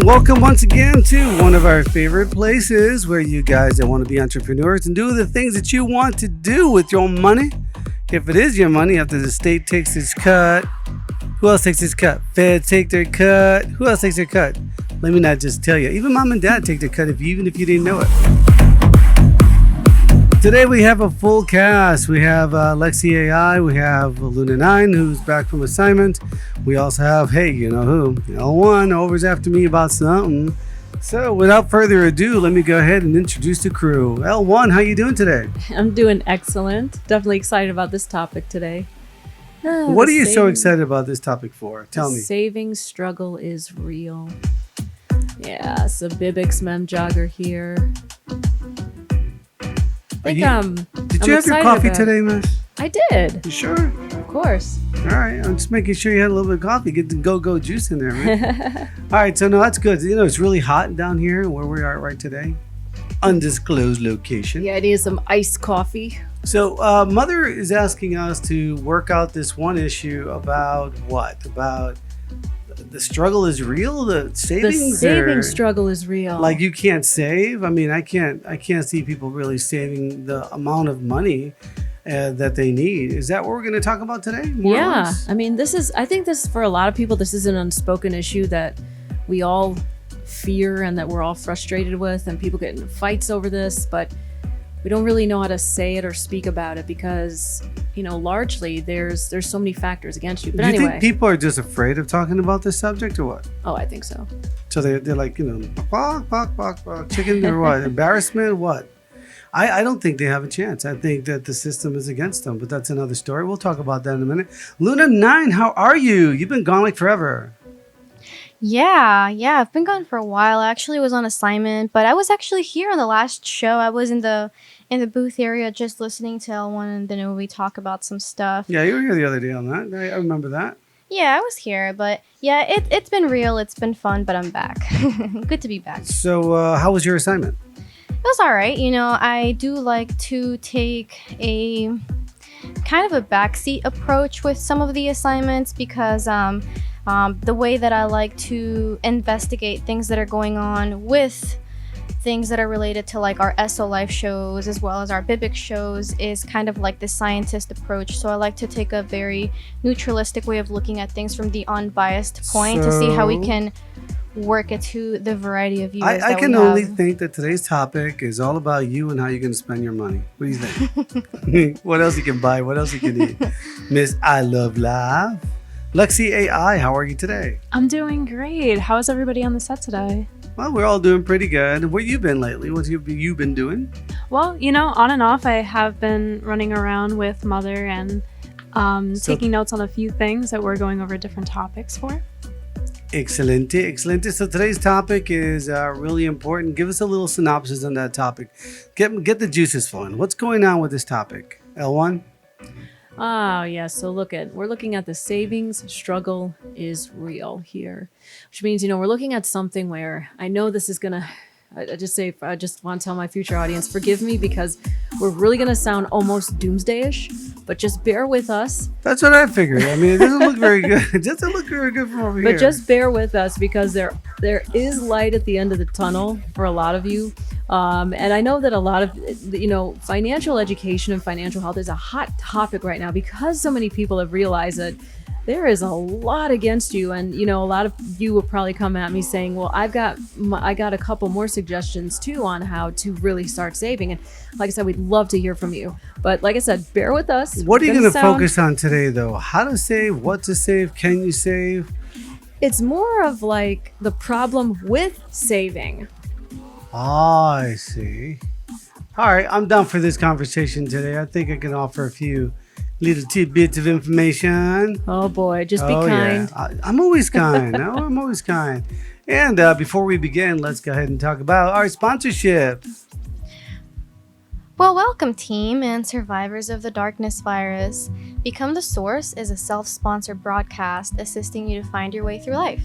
welcome once again to one of our favorite places where you guys that want to be entrepreneurs and do the things that you want to do with your money. If it is your money, after the state takes its cut, who else takes its cut? Feds take their cut. Who else takes their cut? Let me not just tell you. Even mom and dad take their cut, even if you didn't know it. Today we have a full cast. We have Lexi AI. We have Luna 9, who's back from assignment. We also have, hey, you know who? L1 over's after me about something. So without further ado, let me go ahead and introduce the crew. L1, how you doing today? I'm doing excellent. Definitely excited about this topic today. What are you so excited about this topic for? Tell me. The saving struggle is real. Yeah, so BIBX MemJogger here. Did you have your coffee today, miss? I did. You sure? Of course. All right. I'm just making sure you had a little bit of coffee. Get the go-go juice in there, man. All right. So, no, that's good. You know, it's really hot down here where we are right today. Undisclosed location. Yeah, I need some iced coffee. So, Mother is asking us to work out this one issue about what? About the struggle is real? The savings? The saving struggle is real. Like you can't save? I mean, I can't see people really saving the amount of money that they need. Is that what we're going to talk about today? Yeah. I mean, I think this, for a lot of people, this is an unspoken issue that we all fear and that we're all frustrated with, and people get in fights over this, but we don't really know how to say it or speak about it because, you know, largely there's so many factors against you. But Do you anyway, think people are just afraid of talking about this subject or what? Oh, I think so. So they're like, you know, chicken or what? Embarrassment? What? I don't think they have a chance. I think that the system is against them, but that's another story. We'll talk about that in a minute. Luna 9, how are you? You've been gone like forever. Yeah, I've been gone for a while. I actually was on assignment, but I was actually here on the last show. I was in the booth area just listening to L1 and then we talk about some stuff. Yeah, you were here the other day on that. I remember that. Yeah, I was here, but yeah, it's been real. It's been fun, but I'm back. Good to be back. So how was your assignment? It was all right. You know, I do like to take a kind of a backseat approach with some of the assignments because the way that I like to investigate things that are going on with things that are related to like our SO Life shows as well as our BIBX shows is kind of like the scientist approach. So I like to take a very neutralistic way of looking at things from the unbiased point to see how we can work it to the variety of viewers I can only think that today's topic is all about you and how you're going to spend your money. What do you think? What else you can buy? What else you can eat? Miss I Love Live. Lexi AI, how are you today? I'm doing great. How is everybody on the set today? Well, we're all doing pretty good. Where you been lately? What have you been doing? Well, you know, on and off, I have been running around with Mother and taking notes on a few things that we're going over different topics for. Excelente. So today's topic is really important. Give us a little synopsis on that topic. Get the juices flowing. What's going on with this topic? L1? Oh, yeah. So we're looking at the savings struggle is real here, which means, you know, we're looking at something where I know this is going to, I just want to tell my future audience, forgive me because we're really going to sound almost doomsday-ish, but just bear with us. That's what I figured. I mean, it doesn't look very good. It doesn't look very good from over here. But just bear with us because there is light at the end of the tunnel for a lot of you. And I know that a lot of, you know, financial education and financial health is a hot topic right now because so many people have realized that there is a lot against you. And, you know, a lot of you will probably come at me saying, well, I got a couple more suggestions too on how to really start saving. And like I said, we'd love to hear from you. But like I said, bear with us. What are you going to focus on today, though? How to save, what to save, can you save? It's more of like the problem with saving. I see. All right, I'm down for this conversation today. I think I can offer a few little tidbits of information. Oh boy, just be kind. Yeah. I'm always kind. I'm always kind. And before we begin, let's go ahead and talk about our sponsorship. Well, welcome team and survivors of the darkness virus. Become the Source is a self-sponsored broadcast assisting you to find your way through life.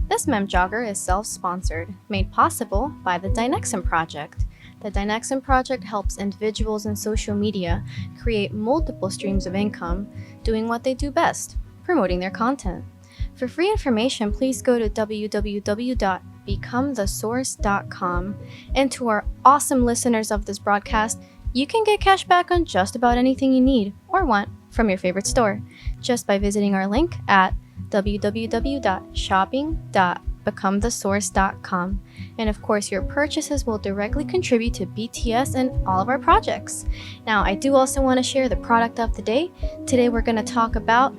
This MemJogger is self-sponsored, made possible by the Dynexin Project. The Dynexin Project helps individuals in social media create multiple streams of income, doing what they do best, promoting their content. For free information, please go to www.dynexin.com www.becomethesource.com. And to our awesome listeners of this broadcast, you can get cash back on just about anything you need or want from your favorite store just by visiting our link at www.shopping.becomethesource.com. And of course, your purchases will directly contribute to BTS and all of our projects. Now, I do also want to share the product of the day. Today, we're going to talk about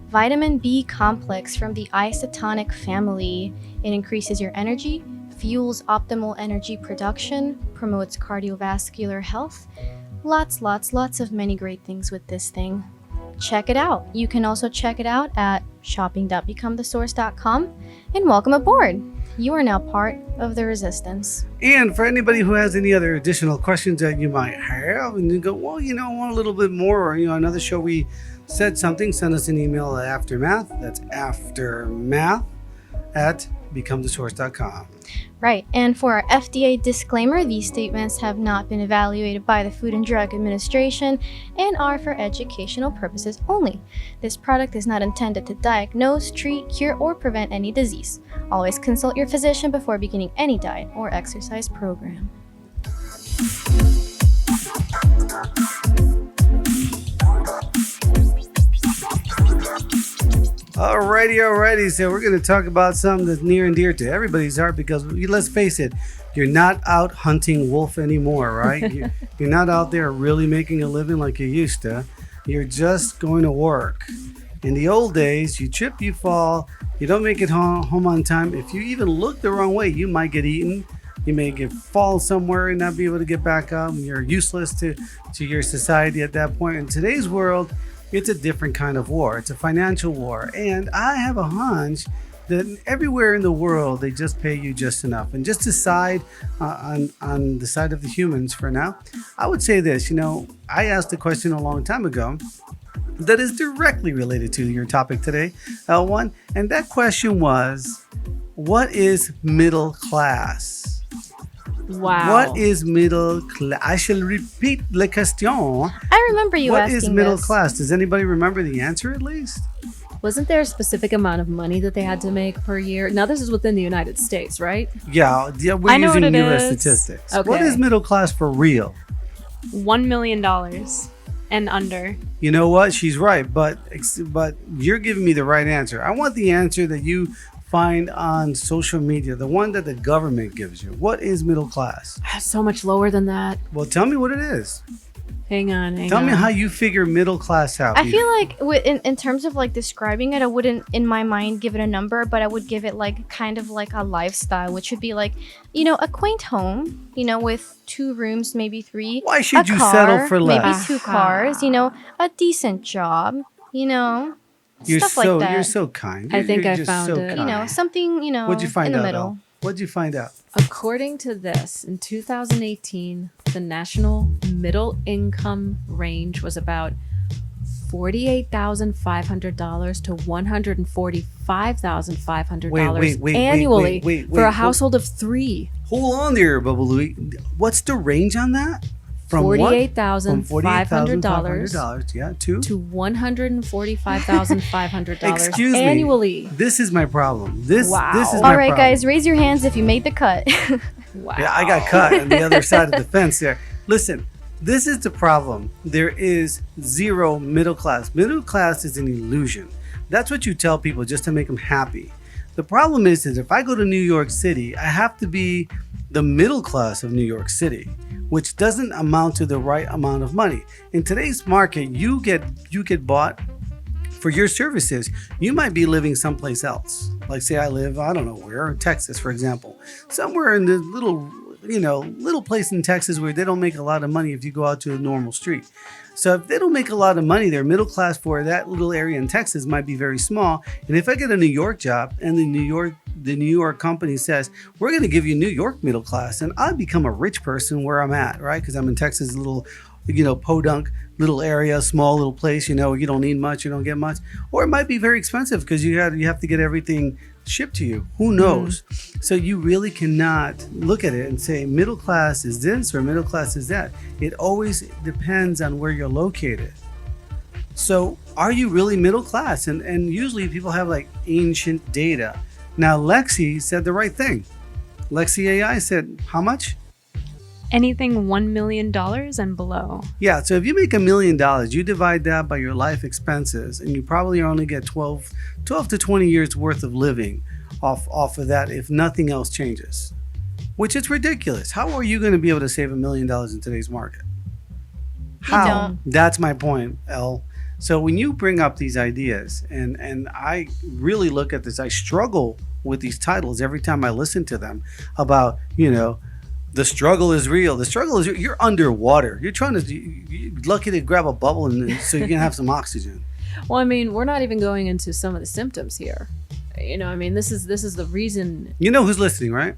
Vitamin B Complex from the isotonic family. It increases your energy, fuels optimal energy production, promotes cardiovascular health. Lots of many great things with this thing. Check it out. You can also check it out at shopping.becomethesource.com. And welcome aboard. You are now part of the resistance. And for anybody who has any other additional questions that you might have, and you go, well, I want a little bit more, or another show we said something, send us an email at Aftermath. That's aftermath@becomethesource.com. Right, and for our FDA disclaimer, these statements have not been evaluated by the Food and Drug Administration and are for educational purposes only. This product is not intended to diagnose, treat, cure, or prevent any disease. Always consult your physician before beginning any diet or exercise program. Alrighty. So we're going to talk about something that's near and dear to everybody's heart because let's face it, you're not out hunting wolf anymore, right? You're not out there really making a living like you used to. You're just going to work. In the old days, you trip, you fall, you don't make it home on time. If you even look the wrong way, you might get eaten. You may fall somewhere and not be able to get back up. You're useless to your society at that point. In today's world, it's a different kind of war. It's a financial war. And I have a hunch that everywhere in the world, they just pay you just enough. And just decide on the side of the humans for now, I would say this, I asked a question a long time ago that is directly related to your topic today, L1. And that question was, what is middle class? Wow. What is middle class? I shall repeat la question. I remember you asking What is middle this. class? Does anybody remember the answer at least? Wasn't there a specific amount of money that they had to make per year? Now, this is within the United States, right? Yeah, we're I know using what it U.S. is. statistics. Okay. What is middle class for real? $1 million and under. You know what? She's right, but you're giving me the right answer. I want the answer that you find on social media, the one that the government gives you. What is middle class? So much lower than that. Well, tell me what it is. Hang on. Tell me how you figure middle class out. I feel like in terms of like describing it, I wouldn't in my mind give it a number, but I would give it like kind of like a lifestyle, which would be like, a quaint home, with 2 rooms, maybe 3. Why should a you car, settle for less? Maybe 2 cars, a decent job, stuff like that. You're so kind. I think You're I just found so it. kind. Something, What'd you find in the out? middle. Al? What'd you find out? According to this, in 2018, the national middle income range was about $48,500 to $145,500 annually wait, for a household of 3. Hold on there, Bubba Louie. What's the range on that? From $48,500 yeah, to $145,500 Excuse me. annually. This is my problem. This is All my right, problem. guys, raise your hands if you made the cut. Wow. Yeah, I got cut on the other side of the fence there. Listen, this is the problem. There is zero middle class. Middle class is an illusion. That's what you tell people just to make them happy. The problem is if I go to New York City, I have to be the middle class of New York City, which doesn't amount to the right amount of money. In today's market, you get bought for your services. You might be living someplace else. Like say I live, I don't know where, Texas, for example. Somewhere in the little place in Texas where they don't make a lot of money if you go out to a normal street. So if they don't make a lot of money, their middle class for that little area in Texas might be very small. And if I get a New York job and the New York company says, we're going to give you New York middle class, and I become a rich person where I'm at, right? Because I'm in Texas, little, podunk little area, small little place, you don't need much, you don't get much. Or it might be very expensive because you have to get everything shipped to you. Who knows? So you really cannot look at it and say middle class is this or middle class is that. It always depends on where you're located. So are you really middle class? And usually people have like ancient data. Now Lexi said the right thing. Lexi AI said, how much? Anything $1 million and below. Yeah, so if you make $1 million, you divide that by your life expenses, and you probably only get 12 to 20 years worth of living off of that if nothing else changes, which is ridiculous. How are you going to be able to save $1 million in today's market? How? don't. That's my point, Elle. So when you bring up these ideas, and I really look at this, I struggle with these titles every time I listen to them about, the struggle is real. The struggle is you're underwater. You're trying to, you're lucky to grab a bubble so you can have some oxygen. Well, I mean, we're not even going into some of the symptoms here. This is the reason. You know who's listening, right?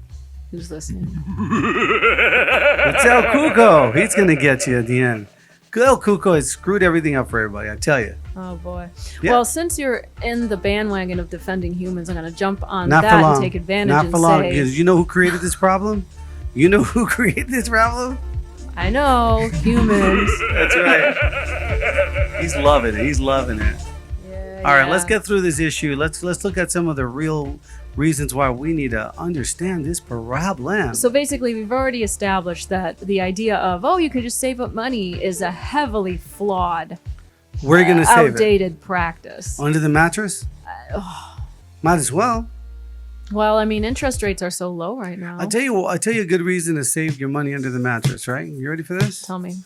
Who's listening? It's El Cuco. He's going to get you at the end. El Cuco has screwed everything up for everybody, I tell you. Oh, boy. Yeah. Well, since you're in the bandwagon of defending humans, I'm going to jump on Not that for long. and take advantage Not and for long, say, because you know who created this problem? You know who created this problem? I know, humans. That's right. He's loving it. He's loving it. Yeah, All right, yeah. let's get through this issue. Let's look at some of the real reasons why we need to understand this problem. So basically, we've already established that the idea of, you can just save up money is a heavily flawed, We're going to save it. outdated practice. Under the mattress? Might as well. Well, I mean, interest rates are so low right now. I'll tell you a good reason to save your money under the mattress, right? You ready for this? Tell me.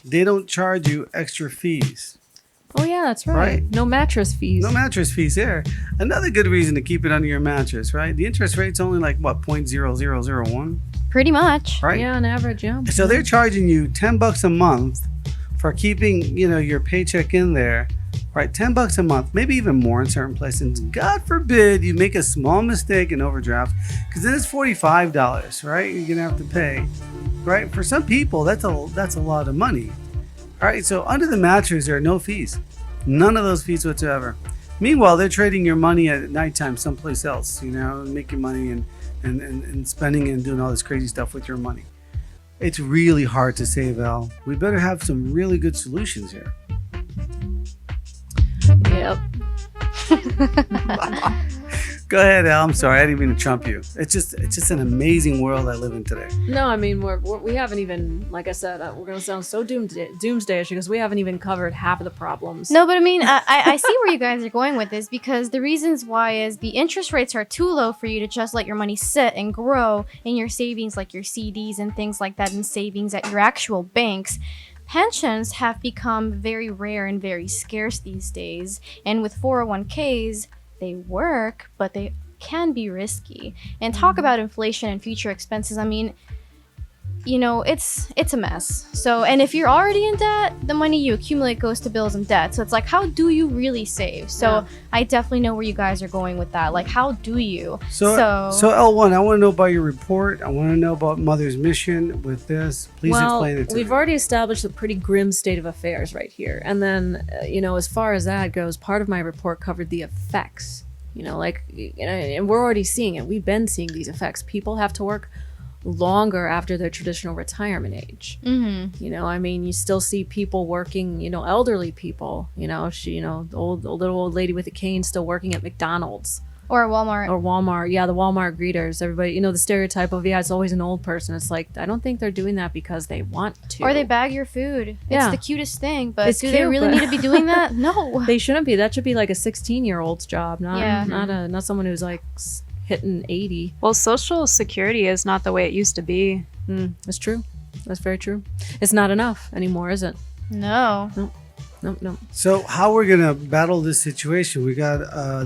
They don't charge you extra fees. Oh, yeah, that's right. Right. No mattress fees. No mattress fees there. Another good reason to keep it under your mattress, right? The interest rate's only like, what, 0.0001? Pretty much. Right? Yeah, on average, yeah. So they're charging you $10 a month for keeping, your paycheck in there, right? $10 a month, maybe even more in certain places. God forbid you make a small mistake in overdraft, because then it's $45, right? You're gonna have to pay, right? For some people, that's a lot of money. All right, so under the mattress, there are no fees, none of those fees whatsoever. Meanwhile, they're trading your money at nighttime someplace else, making money and spending and doing all this crazy stuff with your money. It's really hard to save, Al. We better have some really good solutions here. Yep. Go ahead, Al. I'm sorry, I didn't mean to trump you. It's just an amazing world I live in today. No, I mean, we haven't even, like I said, we're going to sound so doomsday-ish because we haven't even covered half of the problems. No, but I mean, I see where you guys are going with this, because the reasons why is the interest rates are too low for you to just let your money sit and grow in your savings, like your CDs and things like that, and savings at your actual banks. Pensions have become very rare and very scarce these days, and with 401ks, they work, but they can be risky. And talk about inflation and future expenses. I mean, it's a mess. So, and if you're already in debt, the money you accumulate goes to bills and debt. So it's like, how do you really save? So Yeah. I definitely know where you guys are going with that. Like, how do you? So L1, I want to know about your report. I want to know about Mother's mission with this. Please explain it to me. We've already established a pretty grim state of affairs right here. And then, as far as that goes, part of my report covered the effects. And we're already seeing it. We've been seeing these effects. People have to work longer after their traditional retirement age. Mm-hmm. You still see people working, elderly people, the little old lady with a cane still working at McDonald's Or Walmart. or Walmart. Yeah, the Walmart greeters. Everybody, the stereotype of, it's always an old person. It's like, I don't think they're doing that because they want to. Or they bag your food. Yeah. It's the cutest thing, but It's do they cute, really but- need to be doing that? No. They shouldn't be. That should be like a 16-year-old's job, Yeah. not someone who's like hitting 80. Well, Social Security is not the way it used to be. That's true. That's very true. It's not enough anymore, is it? No. Nope. So how we're going to battle this situation? We got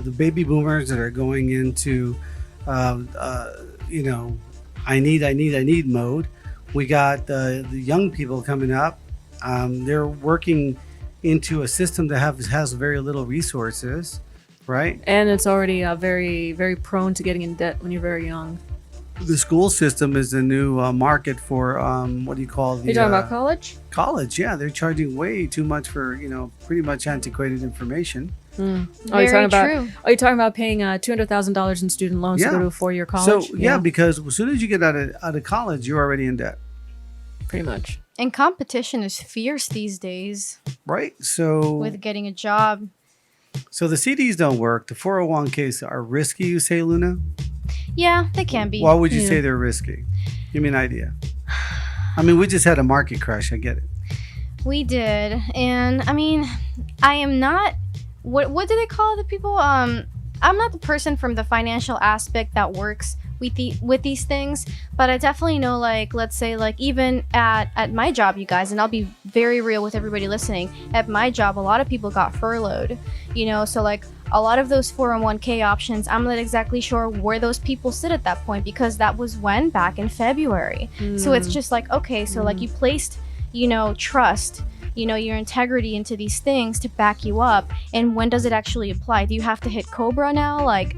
the baby boomers that are going into, I need mode. We got the young people coming up. They're working into a system that has very little resources, right? And it's already very, very prone to getting in debt when you're very young. The school system is the new market for what do you call the? You're talking about college? College, yeah, they're charging way too much for pretty much antiquated information. You're Very talking about? true. Are you talking about paying $200,000 in student loans to Yeah. go to a 4-year college? So yeah, because as soon as you get out of college, you're already in debt, pretty much. And competition is fierce these days right? So with getting a job. so the CDs don't work. The 401ks are risky, you say, Luna? Yeah, they can be. Why would you say they're risky? Give me an idea. I mean, we just had a market crash. I get it. We did, and I mean, I am not. What do they call the people? I'm not the person from the financial aspect that works with these things, but I definitely know, like, let's say, like, even at my job, you guys, and I'll be very real with everybody listening. At my job, a lot of people got furloughed, so like a lot of those 401k options, I'm not exactly sure where those people sit at that point, because that was back in February. So it's just like, okay, so like you placed, trust, your integrity into these things to back you up, and when does it actually apply? Do you have to hit Cobra now? Like,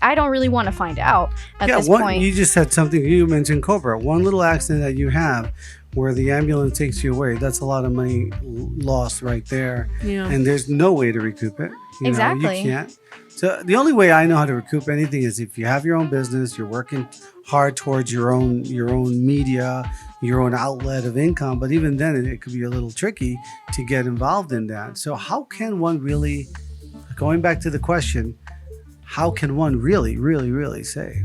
I don't really want to find out at this point. You just said something. You mentioned Cobra. One little accident that you have where the ambulance takes you away, that's a lot of money lost right there. And there's no way to recoup it. Exactly. You can't. So the only way I know how to recoup anything is if you have your own business, you're working hard towards your own media, your own outlet of income. But even then, it could be a little tricky to get involved in that. So how can one really, going back to the question, how can one really, really, really save?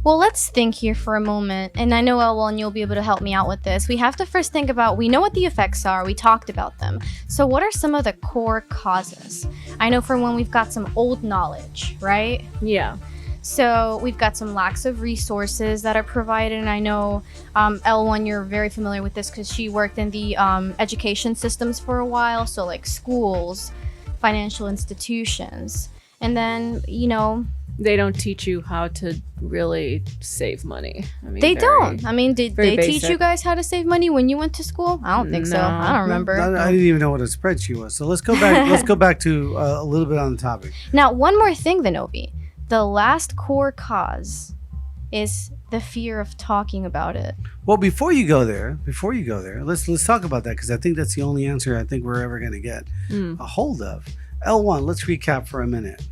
Well, let's think here for a moment, and I know L1, you'll be able to help me out with this. We have to first think about, we know what the effects are, we talked about them. So what are some of the core causes? I know for one, we've got some old knowledge, right? Yeah. So we've got some lacks of resources that are provided, and I know L1, you're very familiar with this because she worked in the education systems for a while, so like schools, financial institutions, and then, they don't teach you how to really save money. I mean, they don't. I mean, did they teach basic. you guys how to save money when you went to school? I don't think so. I don't remember. I didn't even know what a spreadsheet was. So let's go back. Let's go back to a little bit on the topic. Now, one more thing, Vinovi. The last core cause is the fear of talking about it. Well, before you go there, let's talk about that, because I think that's the only answer I think we're ever going to get a hold of. L1, let's recap for a minute.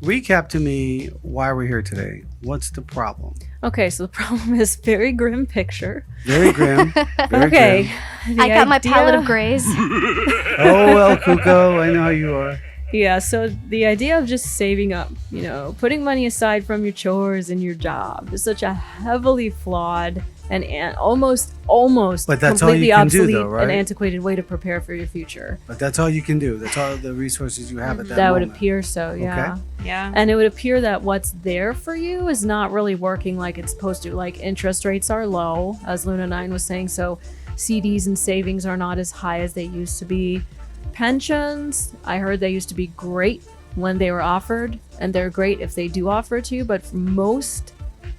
Recap to me why we're here today. What's the problem? Okay, so the problem is very grim picture. Very grim. Very Okay. grim. I got my palette of grays. Oh, El Cuco, I know how you are. Yeah, so the idea of just saving up, putting money aside from your chores and your job is such a heavily flawed and almost But that's all completely you can do, obsolete though, right? and antiquated way to prepare for your future. But that's all you can do. That's all the resources you have at that That moment. would appear so, yeah. Okay. Yeah. And it would appear that what's there for you is not really working like it's supposed to. Like, interest rates are low, as Luna9 was saying, so CDs and savings are not as high as they used to be. Pensions, I heard they used to be great when they were offered, and they're great if they do offer it to you, but most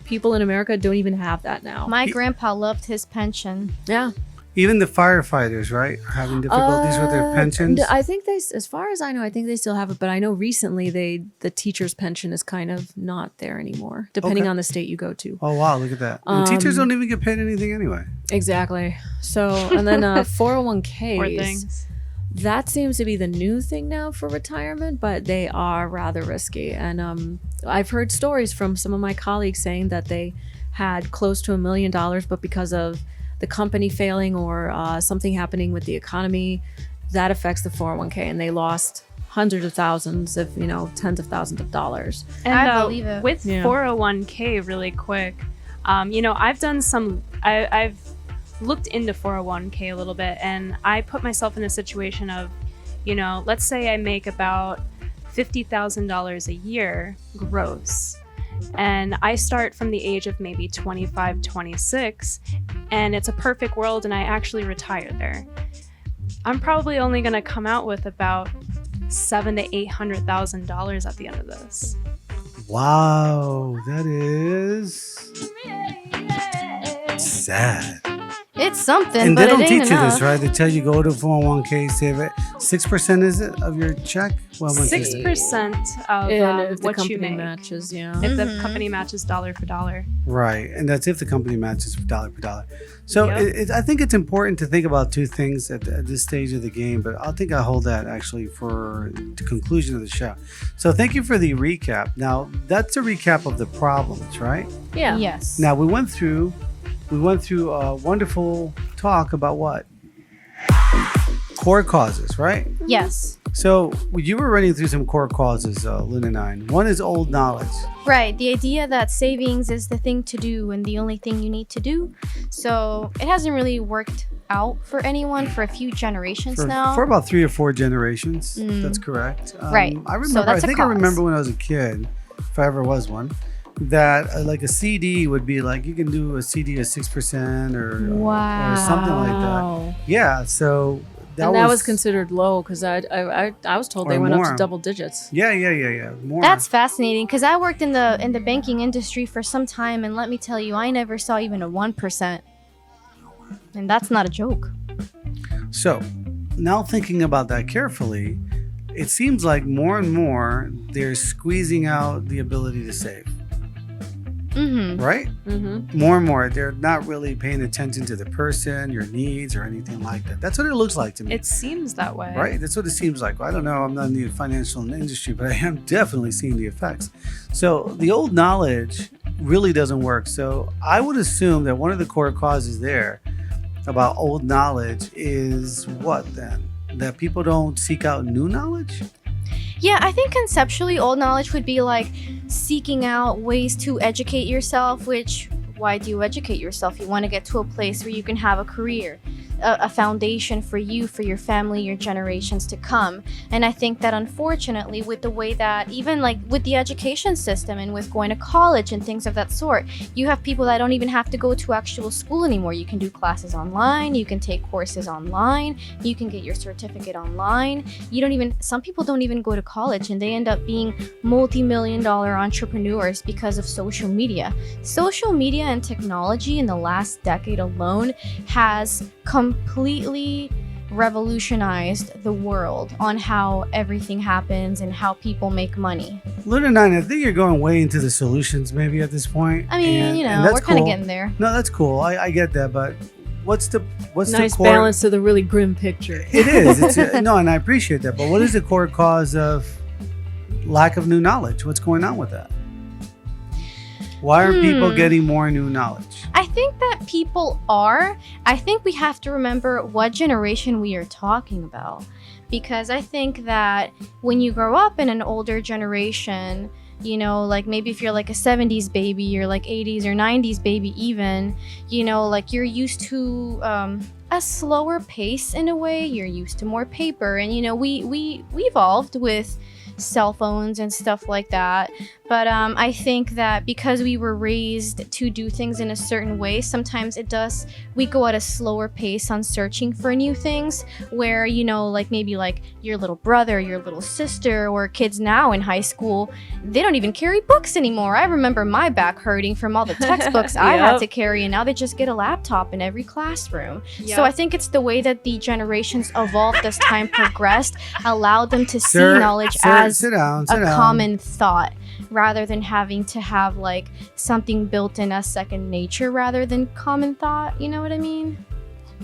people in America don't even have that now. My grandpa loved his pension. Yeah. Even the firefighters, right, are having difficulties with their pensions. I think as far as I know, I think they still have it, but I know recently the teacher's pension is kind of not there anymore, depending Okay. on the state you go to. Oh, wow, look at that. And teachers don't even get paid anything anyway. Exactly. So, and then Poor 401ks. things. That seems to be the new thing now for retirement, but they are rather risky. And I've heard stories from some of my colleagues saying that they had close to $1 million, but because of the company failing or something happening with the economy, that affects the 401k, and they lost hundreds of thousands, if tens of thousands of dollars. And I believe it. With Yeah. 401k, really quick, I've done I've looked into 401k a little bit, and I put myself in a situation of, let's say I make about $50,000 a year gross, and I start from the age of maybe 25, 26, and it's a perfect world, and I actually retire there. I'm probably only going to come out with about $700,000 to $800,000 at the end of this. Wow, that is sad. It's something, And but they don't it ain't teach you enough. this, right? They tell you go to 401k, save it. 6% is it of your check? Well, what's it? 6% of And if the what you company make. matches, yeah. If the company matches dollar for dollar. Right, and that's if the company matches dollar per dollar. So Yep. I think it's important to think about two things at this stage of the game, but I think I'll hold that actually for the conclusion of the show. So thank you for the recap. Now, that's a recap of the problems, right? Yeah. Yes. Now, we went through a wonderful talk about what? Core causes, right? Yes. So you were running through some core causes, Luna 9. One is old knowledge. Right, the idea that savings is the thing to do and the only thing you need to do. So it hasn't really worked out for anyone for a few generations now. For about 3 or 4 generations. Mm. That's correct. Right. I remember. So that's I think a I cause. remember when I was a kid, if I ever was one, that like a CD would be like you can do a CD of 6% or something like that. Yeah. So. That was considered low because I was told they went up to double digits. Yeah. More. That's fascinating because I worked in the banking industry for some time, and let me tell you, I never saw even a 1%, and that's not a joke. So, now thinking about that carefully, it seems like more and more they're squeezing out the ability to save. Mm-hmm. Right? Mm-hmm. More and more, they're not really paying attention to the person, your needs, or anything like that. That's what it looks like to me. It seems that way. Right? That's what it seems like. I don't know. I'm not in the financial industry, but I am definitely seeing the effects. So the old knowledge really doesn't work. So I would assume that one of the core causes there about old knowledge is what then? That people don't seek out new knowledge? Yeah, I think conceptually old knowledge would be like seeking out ways to educate yourself, which why do you educate yourself? You want to get to a place where you can have a career, a foundation for you, for your family, your generations to come. And I think that unfortunately with the way that even like with the education system and with going to college and things of that sort, you have people that don't even have to go to actual school anymore. You can do classes online, you can take courses online, you can get your certificate online. Some people don't even go to college and they end up being multi-million-dollar entrepreneurs because of social media. Social media and technology in the last decade alone has completely revolutionized the world on how everything happens and how people make money. Luna 9, I think you're going way into the solutions maybe at this point. I mean, and that's we're kind of cool. getting there. No, that's cool. I get that, but what's Nice the core balance to the really grim picture. It is. No, and I appreciate that. But what is the core cause of lack of new knowledge? What's going on with that? Why are people getting more new knowledge? I think that people are. I think we have to remember what generation we are talking about. Because I think that when you grow up in an older generation, like maybe if you're like a 70s baby or like 80s or 90s baby even, like you're used to a slower pace in a way. You're used to more paper. And, we evolved with cell phones and stuff like that. But I think that because we were raised to do things in a certain way, sometimes we go at a slower pace on searching for new things where, like maybe like your little brother, your little sister, or kids now in high school, they don't even carry books anymore. I remember my back hurting from all the textbooks I had to carry, and now they just get a laptop in every classroom. Yep. So I think it's the way that the generations evolved as time progressed, allowed them to see knowledge as a common thought, rather than having to have like something built in as second nature rather than common thought. You know what I mean?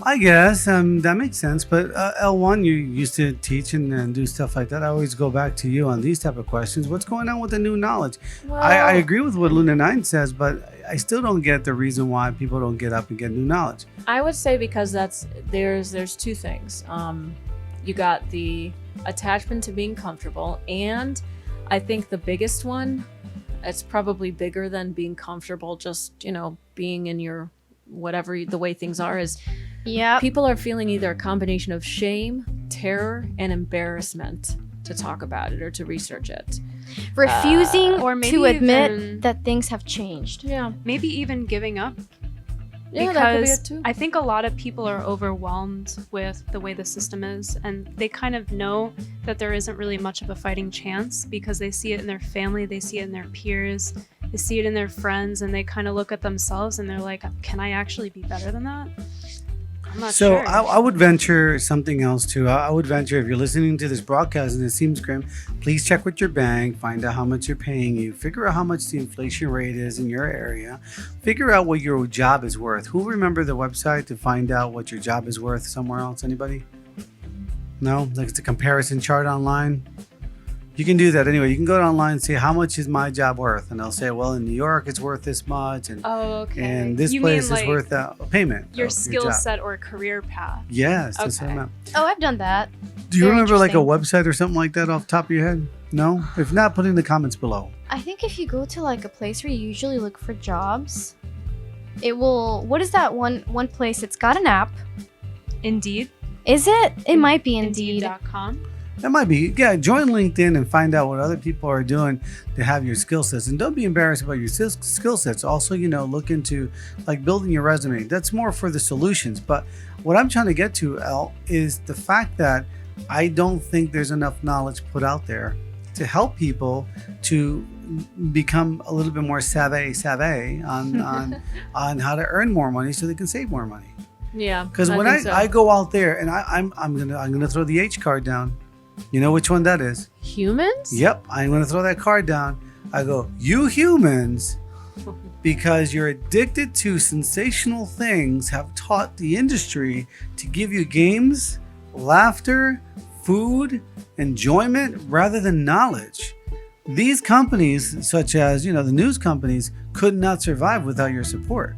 I guess that makes sense. But L1, you used to teach and do stuff like that. I always go back to you on these type of questions. What's going on with the new knowledge? Well, I agree with what Luna 9 says, but I still don't get the reason why people don't get up and get new knowledge. I would say because there's two things. You got the attachment to being comfortable, and I think the biggest one, it's probably bigger than being comfortable, just, being in your whatever the way things are, is people are feeling either a combination of shame, terror, and embarrassment to talk about it or to research it. Refusing or maybe to admit even, that things have changed. Yeah. maybe even giving up. Yeah, that could be Because it too. I think a lot of people are overwhelmed with the way the system is, and they kind of know that there isn't really much of a fighting chance because they see it in their family, they see it in their peers, they see it in their friends, and they kind of look at themselves and they're like, can I actually be better than that? I'm not So sure. I would venture something else too. I would venture, if you're listening to this broadcast and it seems grim, please check with your bank, find out how much they're paying you, figure out how much the inflation rate is in your area, figure out what your job is worth. Who remember the website to find out what your job is worth somewhere else? Anybody? No? Like it's a comparison chart online? You can do that anyway. You can go online and say, how much is my job worth? And they'll say, well, in New York, it's worth this much. And, and this place is worth a payment. Your skill set or career path. Yes. That's what I meant. Oh, I've done that. Do you remember like a website or something like that off the top of your head? No? If not, put it in the comments below. I think if you go to like a place where you usually look for jobs, it will, what is that one place? It's got an app. Indeed. Is it? It might be Indeed. Indeed.com. That might be. Yeah, join LinkedIn and find out what other people are doing to have your skill sets. And don't be embarrassed about your skill sets. Also, look into like building your resume. That's more for the solutions. But what I'm trying to get to, El, is the fact that I don't think there's enough knowledge put out there to help people to become a little bit more savvy on how to earn more money so they can save more money. Yeah. Because when I go out there and I'm gonna throw the H card down. You know which one that is? Humans? Yep, I'm going to throw that card down. I go, you humans, because you're addicted to sensational things, have taught the industry to give you games, laughter, food, enjoyment, rather than knowledge. These companies, such as, the news companies, could not survive without your support.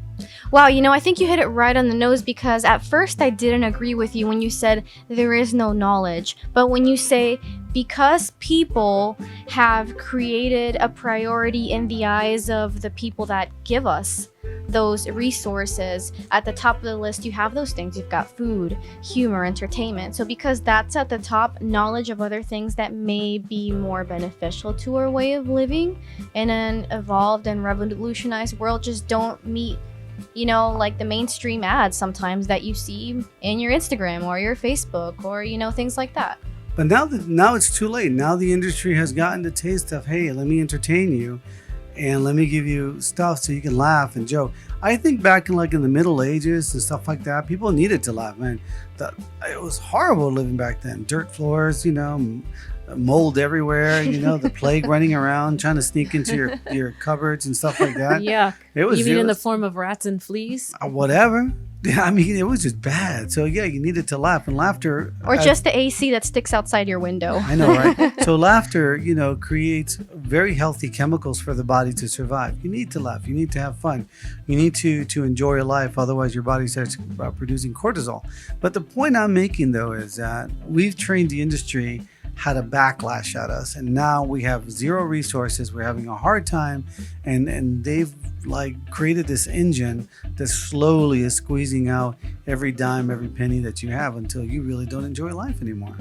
Wow, I think you hit it right on the nose, because at first I didn't agree with you when you said there is no knowledge. But when you say because people have created a priority in the eyes of the people that give us those resources, at the top of the list you have those things. You've got food, humor, entertainment. So because that's at the top, knowledge of other things that may be more beneficial to our way of living in an evolved and revolutionized world just don't meet like the mainstream ads sometimes that you see in your Instagram or your Facebook or, things like that. But now it's too late. Now the industry has gotten the taste of, hey, let me entertain you and let me give you stuff so you can laugh and joke. I think back in the Middle Ages and stuff like that, people needed to laugh, man. It was horrible living back then. Dirt floors, mold everywhere, the plague running around trying to sneak into your cupboards and stuff like that. Yeah. You mean in the form of rats and fleas? Whatever. Yeah, I mean, it was just bad. So yeah, you needed to laugh, and laughter, or just the AC that sticks outside your window. I know, right? So laughter, creates very healthy chemicals for the body to survive. You need to laugh. You need to have fun. You need to enjoy your life. Otherwise, your body starts producing cortisol. But the point I'm making, though, is that we've trained the industry had a backlash at us, and now we have zero resources. We're having a hard time, and they've created this engine that slowly is squeezing out every dime, every penny that you have until you really don't enjoy life anymore.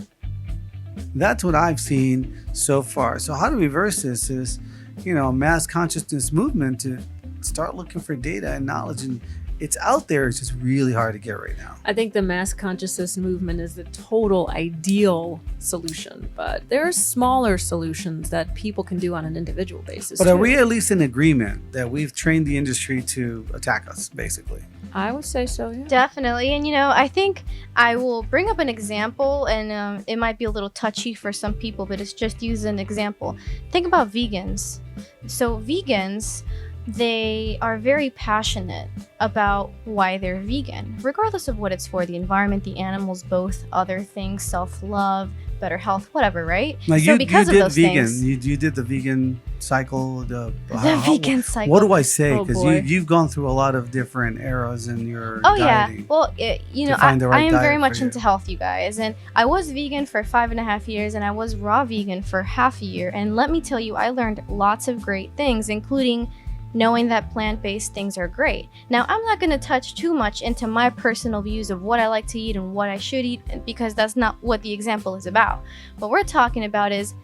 That's what I've seen so far. So how to reverse this is, a mass consciousness movement to start looking for data and knowledge, and it's out there. It's just really hard to get right now. I think the mass consciousness movement is the total ideal solution, but there are smaller solutions that people can do on an individual basis. But are we at least in agreement that we've trained the industry to attack us, basically? I would say so, yeah. Definitely. And, I think I will bring up an example, and it might be a little touchy for some people, but it's just use an example. Think about vegans. So vegans, they are very passionate about why they're vegan, regardless of what it's for, the environment, the animals, both other things, self-love, better health, whatever, right? Now, so because of those things, you did the vegan cycle. Vegan cycle. What do I say? Because boy. you've gone through a lot of different eras in your dieting. Yeah. Well, I am very much into health, you guys. And I was vegan for 5.5 years, and I was raw vegan for half a year. And let me tell you, I learned lots of great things, including knowing that plant-based things are great. Now, I'm not going to touch too much into my personal views of what I like to eat and what I should eat, because that's not what the example is about. What we're talking about is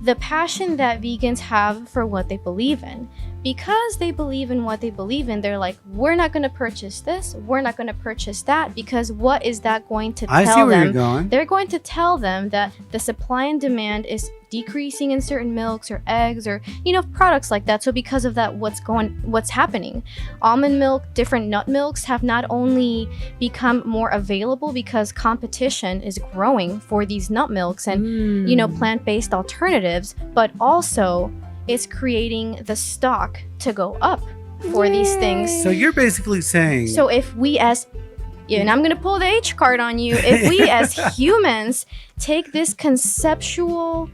the passion that vegans have for what they believe in. Because they believe in what they believe in, they're like, we're not going to purchase this, we're not going to purchase that, because what is that going to tell them? I see where you're going. They're going to tell them that the supply and demand is decreasing in certain milks or eggs or products like that. So because of that, what's happening? Almond milk, different nut milks have not only become more available because competition is growing for these nut milks and plant-based alternatives, but also it's creating the stock to go up for these things. So you're basically saying, so if we and I'm going to pull the H card on you, if we as humans take this conceptual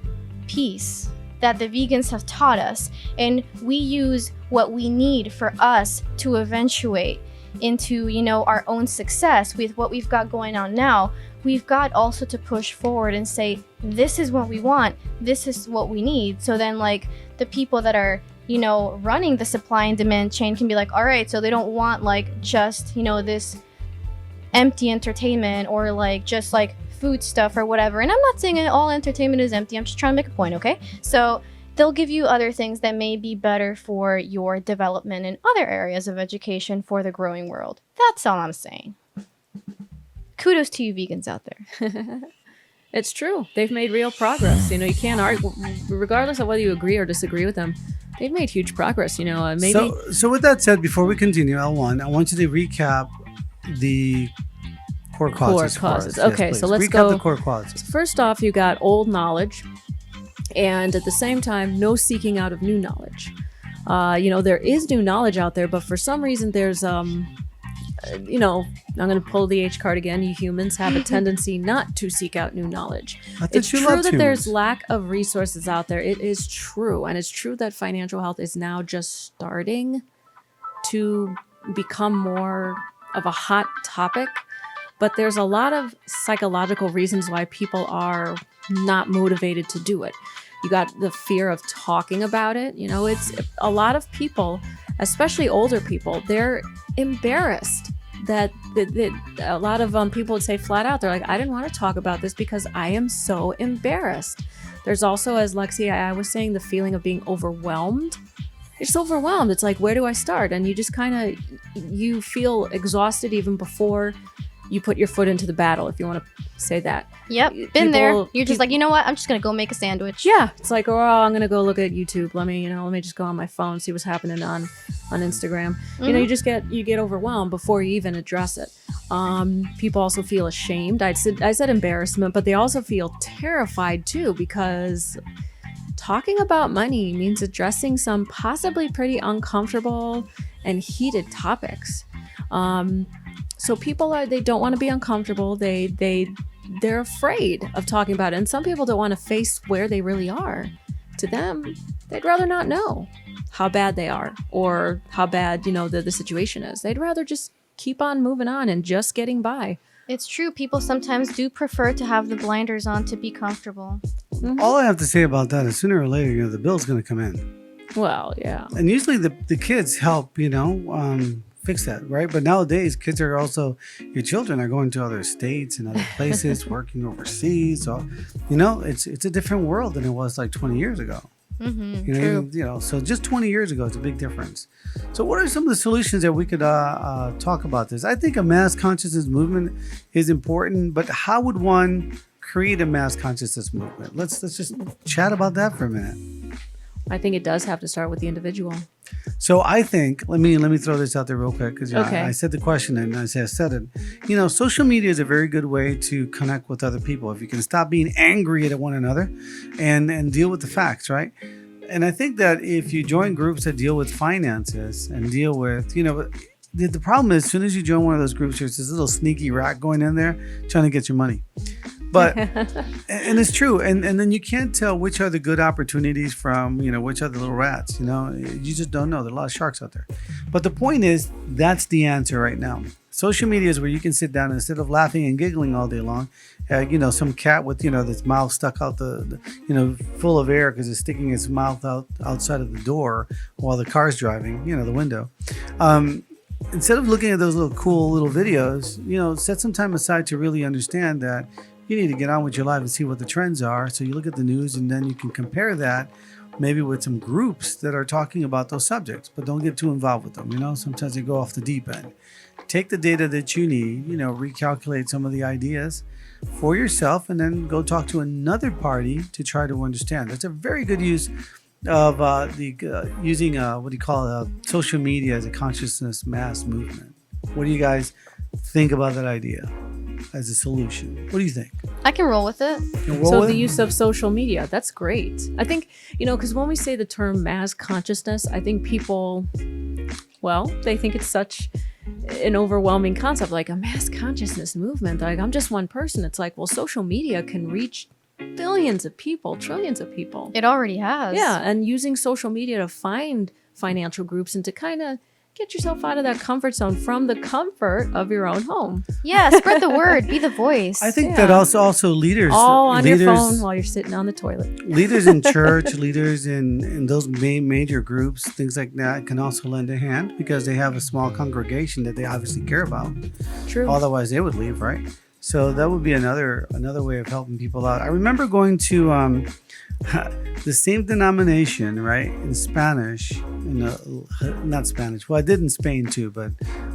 piece that the vegans have taught us, and we use what we need for us to eventuate into, you know, our own success with what we've got going on now. We've got also to push forward and say, this is what we want, this is what we need. So then, like, the people that are, you know, running the supply and demand chain can be like, all right, so they don't want like just, you know, this empty entertainment or like just like food stuff or whatever. And I'm not saying all entertainment is empty, I'm just trying to make a point, okay? So they'll give you other things that may be better for your development in other areas of education for the growing world. That's all I'm saying. Kudos to you vegans out there. It's true. They've made real progress. You know, you can't argue, regardless of whether you agree or disagree with them. They've made huge progress. You know, maybe. So with that said, before we continue, L1, I want you to recap the core causes. Okay, yes, so let's recap go. the core causes. First off, you got old knowledge, and at the same time, no seeking out of new knowledge. You know, there is new knowledge out there, but for some reason, there's you know, I'm going to pull the H card again. You humans have a tendency not to seek out new knowledge. It's true that there's lack of resources out there. It is true. And it's true that financial health is now just starting to become more of a hot topic. But there's a lot of psychological reasons why people are not motivated to do it. You got the fear of talking about it. You know, it's a lot of people, especially older people, they're embarrassed that a lot of people would say flat out, they're like, I didn't want to talk about this because I am so embarrassed. There's also, as Lexi, I was saying, the feeling of being overwhelmed. It's overwhelmed. It's like, where do I start? And you just kind of, you feel exhausted even before you put your foot into the battle, if you want to say that. Yep, been there. You're just like, you know what? I'm just gonna go make a sandwich. Yeah, it's like, oh, I'm gonna go look at YouTube. Let me just go on my phone, see what's happening on Instagram. You know, you get overwhelmed before you even address it. People also feel ashamed. I said embarrassment, but they also feel terrified too, because talking about money means addressing some possibly pretty uncomfortable and heated topics. So people they don't want to be uncomfortable. They're afraid of talking about it. And some people don't want to face where they really are. To them, they'd rather not know how bad they are or how bad, you know, the situation is. They'd rather just keep on moving on and just getting by. It's true. People sometimes do prefer to have the blinders on to be comfortable. Mm-hmm. All I have to say about that is sooner or later, you know, the bill's going to come in. Well, yeah. And usually the kids help, you know, fix that, right? But nowadays, kids are also, your children are going to other states and other places, working overseas. So, you know, it's a different world than it was like 20 years ago. Mm-hmm, You know, so just 20 years ago, it's a big difference. So what are some of the solutions that we could talk about this? I think a mass consciousness movement is important, but how would one create a mass consciousness movement? Let's just chat about that for a minute. I think it does have to start with the individual. So I think, let me throw this out there real quick, because Okay. I said the question and I said it. You know, social media is a very good way to connect with other people. If you can stop being angry at one another and deal with the facts, right? And I think that if you join groups that deal with finances and deal with, you know, the problem is as soon as you join one of those groups, there's this little sneaky rat going in there trying to get your money. But, and it's true. And then you can't tell which are the good opportunities from, you know, which are the little rats, you know, you just don't know. There are a lot of sharks out there. But the point is, that's the answer right now. Social media is where you can sit down and instead of laughing and giggling all day long, you know, some cat with, you know, this mouth stuck out the you know, full of air because it's sticking its mouth outside of the door while the car's driving, you know, the window. Instead of looking at those little cool little videos, you know, set some time aside to really understand that you need to get on with your life and see what the trends are. So you look at the news and then you can compare that maybe with some groups that are talking about those subjects, but don't get too involved with them. You know, sometimes they go off the deep end. Take the data that you need, you know, recalculate some of the ideas for yourself and then go talk to another party to try to understand. That's a very good use of using what do you call social media as a consciousness mass movement. What do you guys think about that idea as a solution? What do you think? I can roll with it. So the use of social media, that's great. I think, you know, because when we say the term mass consciousness, I think people, well, they think it's such an overwhelming concept, like a mass consciousness movement. Like, I'm just one person. It's like, well, social media can reach billions of people, trillions of people. It already has. Yeah, and using social media to find financial groups and to kind of get yourself out of that comfort zone from the comfort of your own home. Yeah, spread the word. Be the voice. I think that also leaders. All on leaders, your phone while you're sitting on the toilet. Leaders in church, leaders in those major groups, things like that can also lend a hand because they have a small congregation that they obviously care about. True. Otherwise, they would leave, right? So that would be another way of helping people out. I remember going to the same denomination, right, in Spanish. Not Spanish. Well, I did in Spain too, but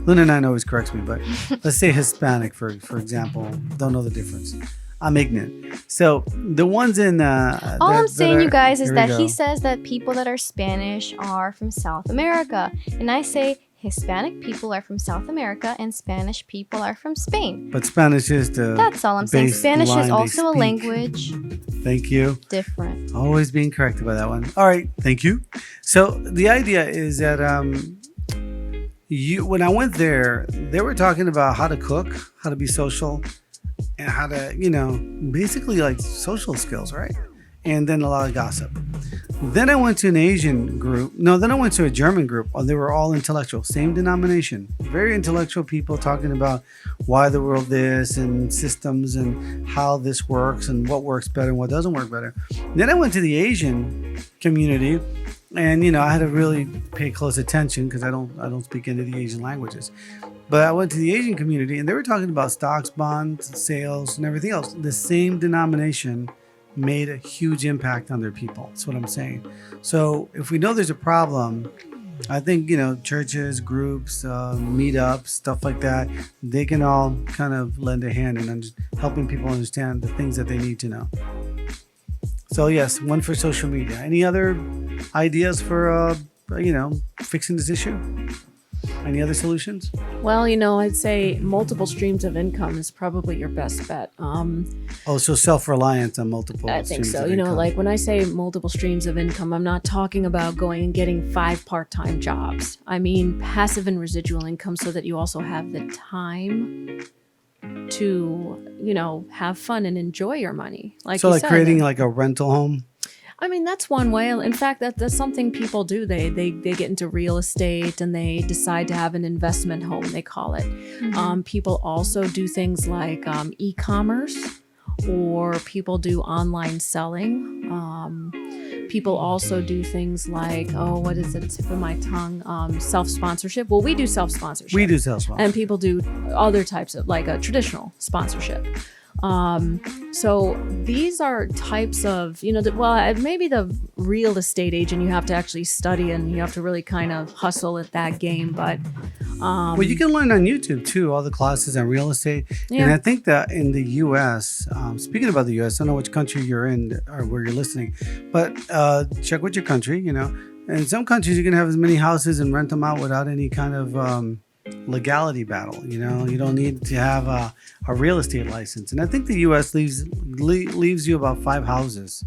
Luna 9 always corrects me. But let's say Hispanic, for example. Don't know the difference. I'm ignorant. So the ones in all I'm saying, you guys, is that go. he says that people that are Spanish are from South America, and I say Hispanic people are from South America and Spanish people are from Spain. But Spanish is the That's all I'm saying. Spanish is also a speak. language. Thank you. Different. Always being corrected by that one. All right, thank you. So the idea is that when I went there, they were talking about how to cook, how to be social, and how to, basically like social skills, right? And then a lot of gossip. Then I went to an Asian group. No, then I went to a German group. They were all intellectual, same denomination. Very intellectual people talking about why the world is and systems and how this works and what works better and what doesn't work better. Then I went to the Asian community, and I had to really pay close attention because I don't speak any of the Asian languages. But I went to the Asian community, and they were talking about stocks, bonds, sales, and everything else. The same denomination made a huge impact on their people. That's what I'm saying. So if we know there's a problem, I think, churches, groups, meetups, stuff like that, they can all kind of lend a hand in helping people understand the things that they need to know. So yes, one for social media. Any other ideas for, fixing this issue? Any other solutions? Well, I'd say multiple streams of income is probably your best bet. So self-reliance on multiple I think streams so. of income. Like when I say multiple streams of income, I'm not talking about going and getting 5 part-time jobs. I mean passive and residual income so that you also have the time to, have fun and enjoy your money. Like creating like a rental home. I mean, that's one way. In fact, that's something people do. They get into real estate and they decide to have an investment home, they call it. Mm-hmm. People also do things like e-commerce, or people do online selling. People also do things like, what is it, tip of my tongue? Self-sponsorship. Well, we do self-sponsorship. We do self-sponsorship. And people do other types of, like a traditional sponsorship. So these are types of, maybe the real estate agent you have to actually study and you have to really kind of hustle at that game. But well, you can learn on YouTube too, all the classes on real estate. Yeah. And I think that in the U.S., speaking about the U.S., I don't know which country you're in or where you're listening, but check with your country, In some countries, you can have as many houses and rent them out without any kind of legality battle. You don't need to have a real estate license. And I think the U.S. leaves you about 5 houses.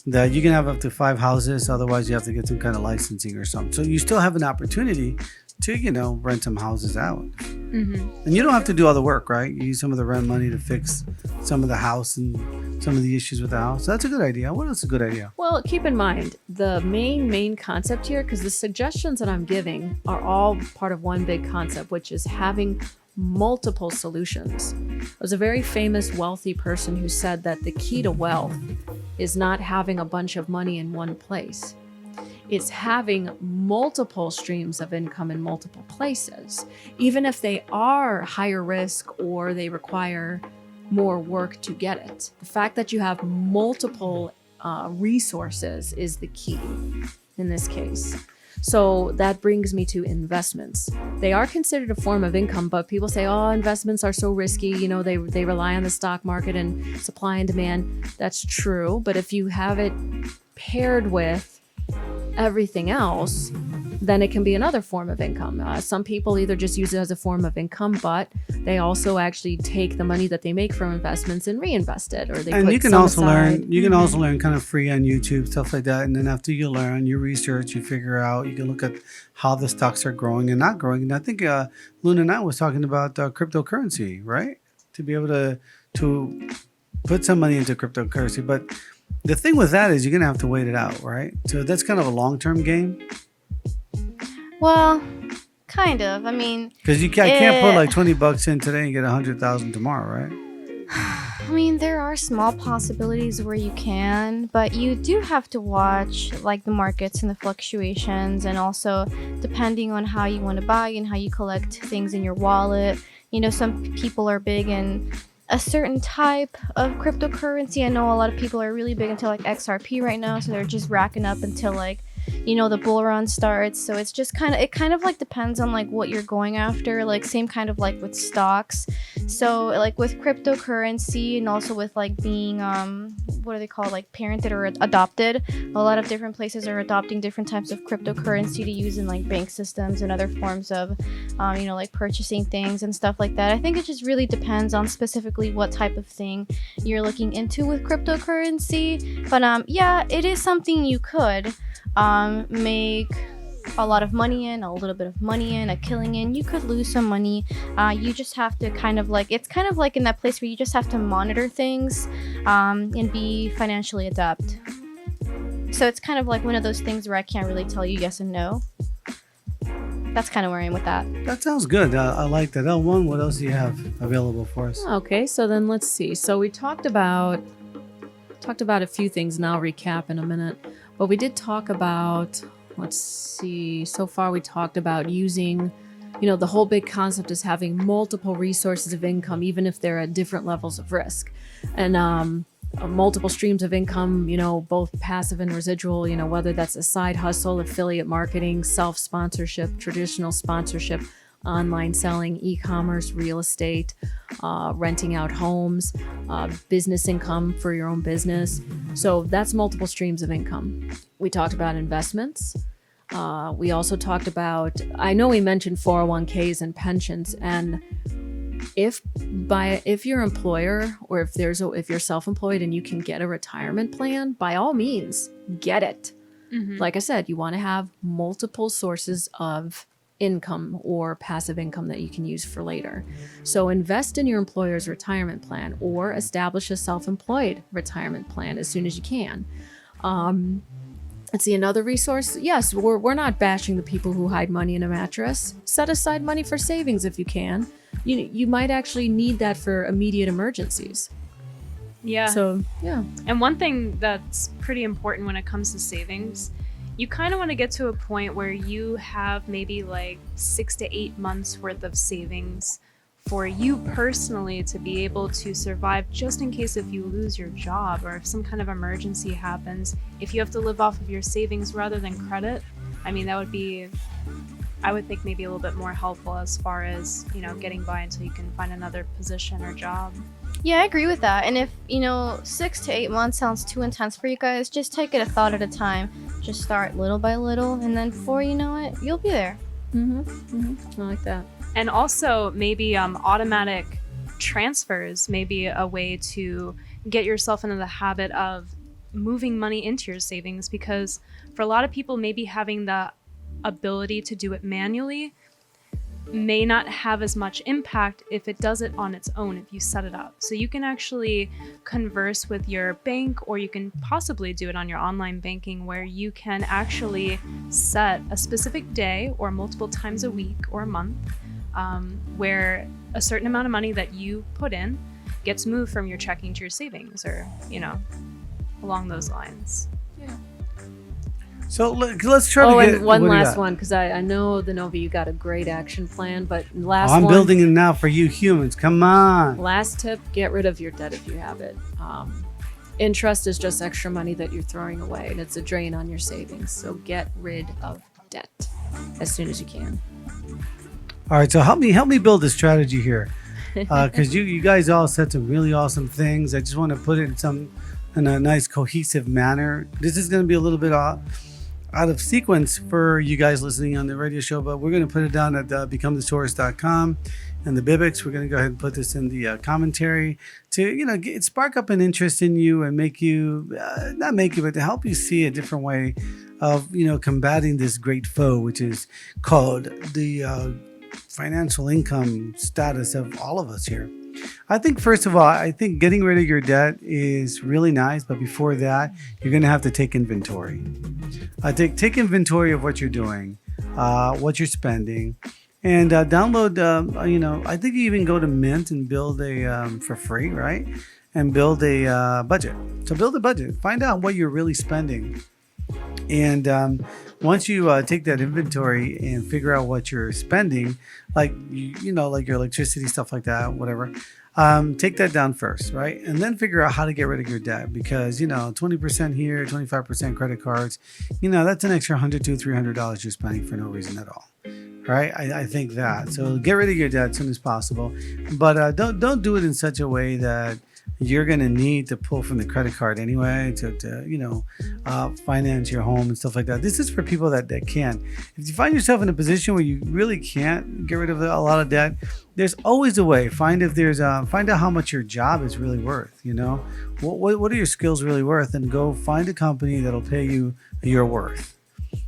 That you can have up to 5 houses. Otherwise, you have to get some kind of licensing or something. So you still have an opportunity to, rent some houses out. Mm-hmm. And you don't have to do all the work, right? You use some of the rent money to fix some of the house and some of the issues with the house. So that's a good idea. What else is a good idea? Well, keep in mind the main concept here, because the suggestions that I'm giving are all part of one big concept, which is having multiple solutions. There's a very famous wealthy person who said that the key to wealth is not having a bunch of money in one place. It's having multiple streams of income in multiple places, even if they are higher risk or they require more work to get it. The fact that you have multiple resources is the key in this case. So that brings me to investments. They are considered a form of income, but people say, investments are so risky. They rely on the stock market and supply and demand. That's true. But if you have it paired with everything else, then it can be another form of income. Some people either just use it as a form of income, but they also actually take the money that they make from investments and reinvest it, or they and put you can some also aside. learn. You can also learn kind of free on YouTube, stuff like that. And then after you learn, you research, you figure out. You can look at how the stocks are growing and not growing. And I think Luna and I was talking about cryptocurrency, right? To be able to put some money into cryptocurrency, but the thing with that is you're gonna have to wait it out, right? So that's kind of a long-term game Well, kind of. I mean, because I can't put like $20 in today and get 100,000 tomorrow, right? I mean, there are small possibilities where you can, but you do have to watch like the markets and the fluctuations, and also depending on how you want to buy and how you collect things in your wallet. You know, some people are big in a certain type of cryptocurrency. I know a lot of people are really big into like XRP right now, so they're just racking up until like, you know, the bull run starts. So it's just kind of like depends on like what you're going after, like same kind of like with stocks. So like with cryptocurrency and also with like being what are they called, like parented or adopted, a lot of different places are adopting different types of cryptocurrency to use in like bank systems and other forms of you know, like purchasing things and stuff like that. I think it just really depends on specifically what type of thing you're looking into with cryptocurrency. But yeah, it is something you could make a lot of money in, a little bit of money in, a killing in. You could lose some money. You just have to kind of like, it's kind of like in that place where you just have to monitor things and be financially adept. So it's kind of like one of those things where I can't really tell you yes and no. That's kind of where I am with that. That sounds good. I like that. L1, what else do you have available for us? Okay, so then let's see. So we talked about a few things, and I'll recap in a minute. But we did talk about, let's see, so far we talked about using, you know, the whole big concept is having multiple resources of income, even if they're at different levels of risk. And multiple streams of income, you know, both passive and residual, you know, whether that's a side hustle, affiliate marketing, self-sponsorship, traditional sponsorship, online selling, e-commerce, real estate, renting out homes, business income for your own business. So that's multiple streams of income. We talked about investments. We also talked about, I know we mentioned 401ks and pensions, and if your employer, or if you're self-employed and you can get a retirement plan, by all means, get it. Mm-hmm. Like I said, you want to have multiple sources of income or passive income that you can use for later. So invest in your employer's retirement plan or establish a self-employed retirement plan as soon as you can. Let's see, another resource. Yes, we're not bashing the people who hide money in a mattress. Set aside money for savings if you can. You might actually need that for immediate emergencies. Yeah. So, yeah. And one thing that's pretty important when it comes to savings, you kind of want to get to a point where you have maybe like 6 to 8 months worth of savings for you personally to be able to survive, just in case if you lose your job or if some kind of emergency happens. If you have to live off of your savings rather than credit, I mean, that would be, I would think, maybe a little bit more helpful as far as, you know, getting by until you can find another position or job. Yeah, I agree with that. And if, 6 to 8 months sounds too intense for you guys, just take it a thought at a time. Just start little by little, and then before you know it, you'll be there. Mm-hmm. Mm-hmm. I like that. And also maybe automatic transfers may be a way to get yourself into the habit of moving money into your savings, because for a lot of people, maybe having the ability to do it manually may not have as much impact if it does it on its own, if you set it up. So you can actually converse with your bank, or you can possibly do it on your online banking, where you can actually set a specific day or multiple times a week or a month where a certain amount of money that you put in gets moved from your checking to your savings, or, along those lines. Yeah. So let's try to get... and one last one, because I know, the Nova, you got a great action plan, but I'm building it now for you humans. Come on. Last tip, get rid of your debt if you have it. Interest is just extra money that you're throwing away, and it's a drain on your savings. So get rid of debt as soon as you can. All right, so help me build a strategy here, because you guys all said some really awesome things. I just want to put it in a nice cohesive manner. This is going to be a little bit out of sequence for you guys listening on the radio show, but we're going to put it down at becomethesource.com and the BIBX. We're going to go ahead and put this in the commentary to spark up an interest in you and make you but to help you see a different way of combating this great foe, which is called the financial income status of all of us here. I think first of all, I think getting rid of your debt is really nice, but before that, you're going to have to take inventory. Take inventory of what you're doing, what you're spending, and download. I think you even go to Mint and build a for free, right? And build a budget. So build a budget. Find out what you're really spending, and once you take that inventory and figure out what you're spending, like like your electricity, stuff like that, whatever. Take that down first, right? And then figure out how to get rid of your debt, because 20% here, 25% credit cards, that's an extra $100 to $300 you're spending for no reason at all, right? I think that. So get rid of your debt as soon as possible, but don't do it in such a way that you're going to need to pull from the credit card anyway to finance your home and stuff like that. This is for people that can. If you find yourself in a position where you really can't get rid of a lot of debt, there's always a way. Find out how much your job is really worth. What are your skills really worth, and go find a company that'll pay you your worth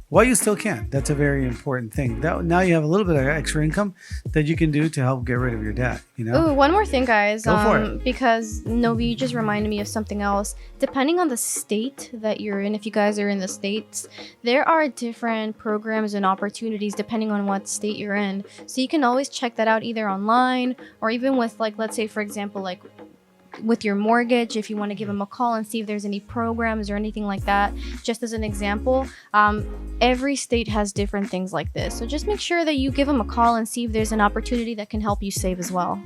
while you still can. That's a very important thing. Now you have a little bit of extra income that you can do to help get rid of your debt. Ooh, one more thing, guys. Go for it. Because Novi, you just reminded me of something else. Depending on the state that you're in, if you guys are in the States, there are different programs and opportunities depending on what state you're in. So you can always check that out either online or even with, let's say, for example, with your mortgage, if you want to give them a call and see if there's any programs or anything like that. Just as an example, every state has different things like this. So just make sure that you give them a call and see if there's an opportunity that can help you save as well.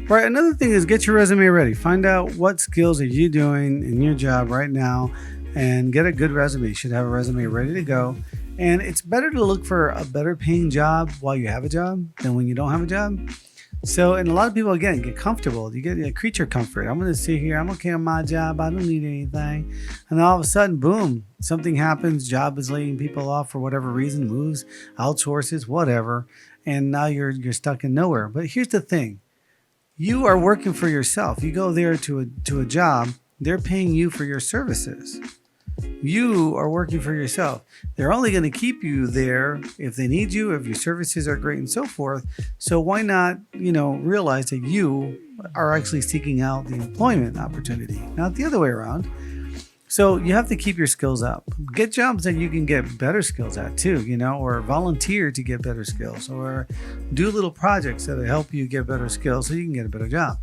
Right. Another thing is get your resume ready. Find out what skills are you doing in your job right now, and get a good resume. You should have a resume ready to go. And it's better to look for a better paying job while you have a job than when you don't have a job. So, and a lot of people, again, get comfortable. You get a creature comfort. I'm going to sit here. I'm okay on my job. I don't need anything. And all of a sudden, boom, something happens. Job is laying people off for whatever reason, moves, outsources, whatever. And now you're stuck in nowhere. But here's the thing. You are working for yourself. You go there to a job. They're paying you for your services. You are working for yourself. They're only going to keep you there if they need you, if your services are great and so forth. So why not, realize that you are actually seeking out the employment opportunity, not the other way around. So you have to keep your skills up. Get jobs that you can get better skills at too, or volunteer to get better skills, or do little projects that help you get better skills so you can get a better job.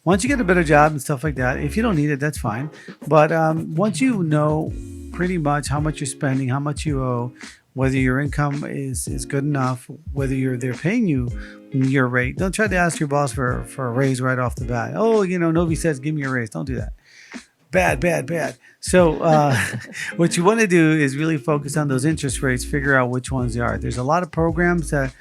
Once you get a better job and stuff like that, if you don't need it, that's fine. But once you know pretty much how much you're spending, how much you owe, whether your income is good enough, whether they're paying you your rate, don't try to ask your boss for a raise right off the bat. Oh, Novi says, give me a raise. Don't do that. Bad. So what you want to do is really focus on those interest rates, figure out which ones they are. There's a lot of programs that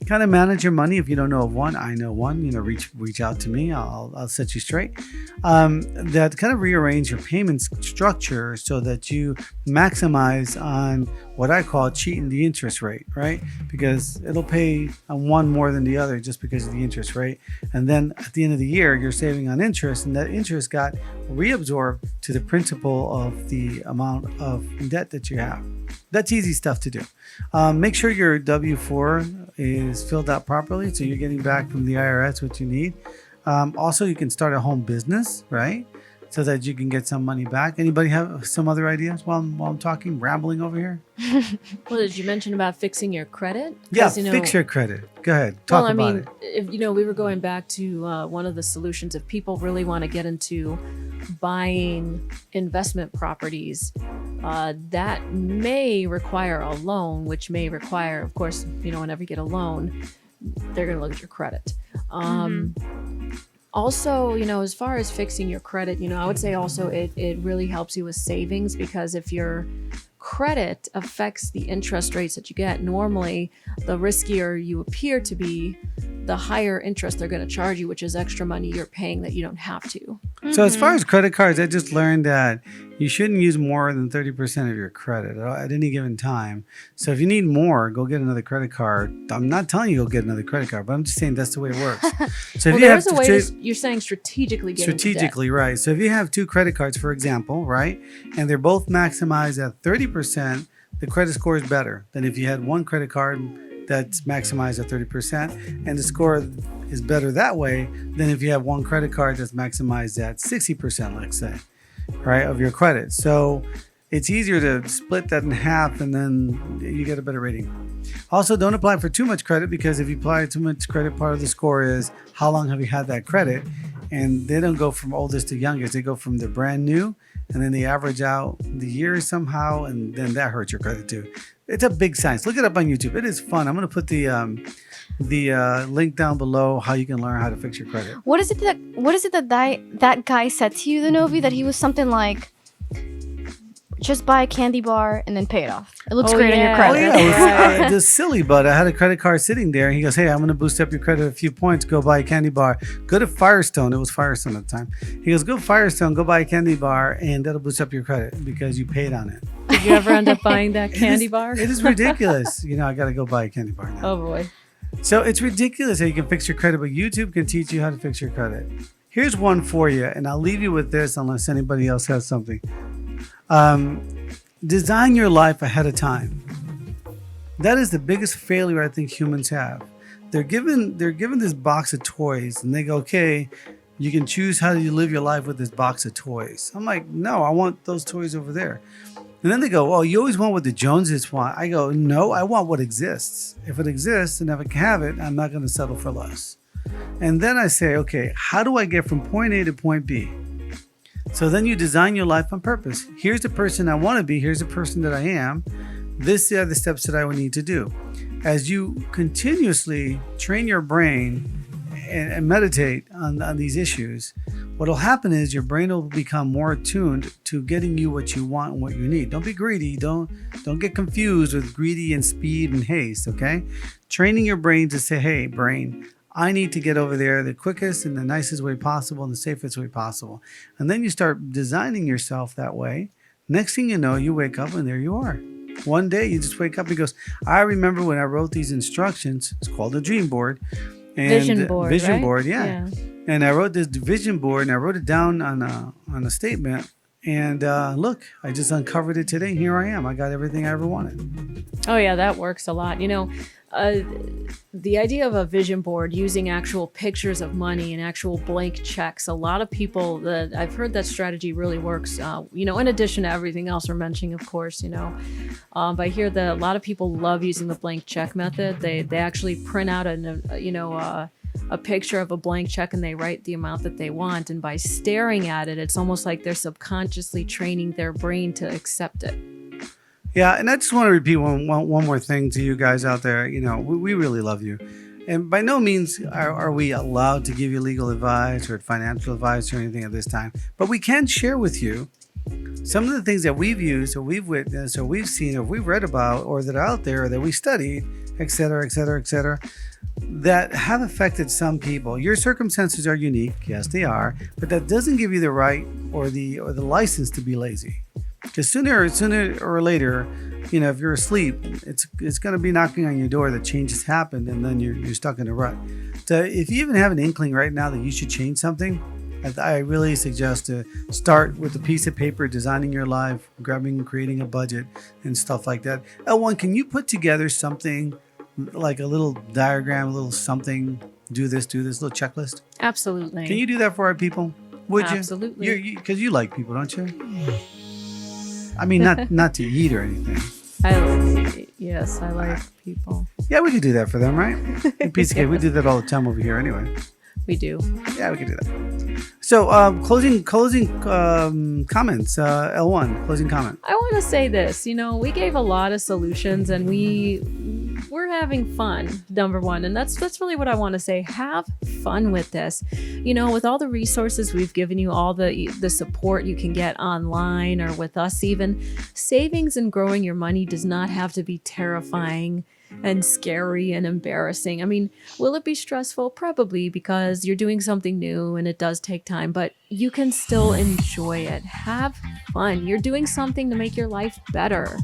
kind of manage your money. If you don't know of one, I know one. Reach out to me. I'll set you straight. That kind of rearrange your payment structure so that you maximize on what I call cheating the interest rate, right? Because it'll pay on one more than the other just because of the interest rate. And then at the end of the year, you're saving on interest, and that interest got reabsorbed to the principal of the amount of debt that you have. That's easy stuff to do. Make sure your W-4 is filled out properly so you're getting back from the IRS what you need. Also, you can start a home business, right? So that you can get some money back. Anybody have some other ideas while I'm talking, rambling over here? Well, did you mention about fixing your credit? Yeah, fix your credit. Go ahead, talk about it. If, we were going back to one of the solutions. If people really want to get into buying investment properties, that may require a loan, which may require, of course, whenever you get a loan, they're going to look at your credit. Also, as far as fixing your credit, I would say also it really helps you with savings, because if your credit affects the interest rates that you get, normally the riskier you appear to be, the higher interest they're going to charge you, which is extra money you're paying that you don't have to. So as far as credit cards, I just learned that you shouldn't use more than 30% of your credit at any given time. So if you need more, go get another credit card. I'm not telling you go get another credit card, but I'm just saying that's the way it works. So if you have a way you're saying strategically get strategically, right? So if you have two credit cards, for example, right, and they're both maximized at 30%, the credit score is better than if you had one credit card that's maximized at 30%, and the score is better that way than if you have one credit card that's maximized at 60%, let's say, right, of your credit. So it's easier to split that in half, and then you get a better rating. Also, don't apply for too much credit, because if you apply too much credit, part of the score is how long have you had that credit, and they don't go from oldest to youngest. They go from the brand new, and then they average out the years somehow, and then that hurts your credit too. It's a big science. Look it up on YouTube. It is fun. I'm going to put the link down below how you can learn how to fix your credit. What is it that guy said to you, the Novi, that he was something like, just buy a candy bar and then pay it off. It looks great on your Oh credit. yeah, it was just silly, but I had a credit card sitting there, and he goes, "Hey, I'm going to boost up your credit a few points. Go buy a candy bar. Go to Firestone." It was Firestone at the time. He goes, "Go to Firestone. Go buy a candy bar, and that'll boost up your credit because you paid on it." Did you ever end up buying that candy bar? It is ridiculous. I got to go buy a candy bar now. Oh boy. So it's ridiculous how you can fix your credit, but YouTube can teach you how to fix your credit. Here's one for you, and I'll leave you with this unless anybody else has something. Design your life ahead of time. That is the biggest failure I think humans have. They're given this box of toys, and they go, "Okay, you can choose how you live your life with this box of toys." I'm like, "No, I want those toys over there." And then they go, "Oh, you always want what the Joneses want." I go, "No, I want what exists. If it exists and if I can have it, I'm not going to settle for less." And then I say, "Okay, how do I get from point A to point B?" So then you design your life on purpose. Here's the person I want to be. Here's the person that I am. These are the steps that I would need to do. As you continuously train your brain and meditate on these issues, what will happen is your brain will become more attuned to getting you what you want and what you need. Don't be greedy. Don't get confused with greedy and speed and haste, okay? Training your brain to say, "Hey, brain, I need to get over there the quickest and the nicest way possible and the safest way possible." And then you start designing yourself that way. Next thing you know, you wake up and there you are. One day you just wake up and goes, "I remember when I wrote these instructions." It's called a dream board. And Vision board, Vision right? board, yeah. And I wrote this vision board, and I wrote it down on a statement. And look, I just uncovered it today. Here I am. I got everything I ever wanted. Oh yeah, that works a lot. The idea of a vision board using actual pictures of money and actual blank checks. A lot of people that I've heard that strategy really works. In addition to everything else we're mentioning, of course. But I hear that a lot of people love using the blank check method. They actually print out a picture of a blank check and they write the amount that they want. And by staring at it, it's almost like they're subconsciously training their brain to accept it. Yeah, and I just want to repeat one more thing to you guys out there. We really love you. And by no means are we allowed to give you legal advice or financial advice or anything at this time. But we can share with you some of the things that we've used or we've witnessed or we've seen or we've read about or that are out there or that we studied, et cetera, et cetera, et cetera, that have affected some people. Your circumstances are unique. Yes, they are. But that doesn't give you the right or the license to be lazy. Because sooner or later, if you're asleep, it's going to be knocking on your door that change has happened, and then you're stuck in a rut. So if you even have an inkling right now that you should change something, I really suggest to start with a piece of paper, designing your life, creating a budget, and stuff like that. L1, can you put together something like a little diagram, a little something? Do this, little checklist. Absolutely. Can you do that for our people? Would you? Absolutely. Because you like people, don't you? I mean, not to eat or anything. I like people. Yeah, we could do that for them, right? A piece of cake. We do that all the time over here anyway. We do. Yeah, we could do that. So, closing comments. L1, closing comment. I want to say this. We gave a lot of solutions, and we're having fun. Number one, and that's really what I want to say. Have fun with this. With all the resources we've given you, all the support you can get online or with us, even savings and growing your money does not have to be terrifying and scary and embarrassing. I mean, will it be stressful? Probably, because you're doing something new and it does take time, but you can still enjoy it. Have fun. You're doing something to make your life better.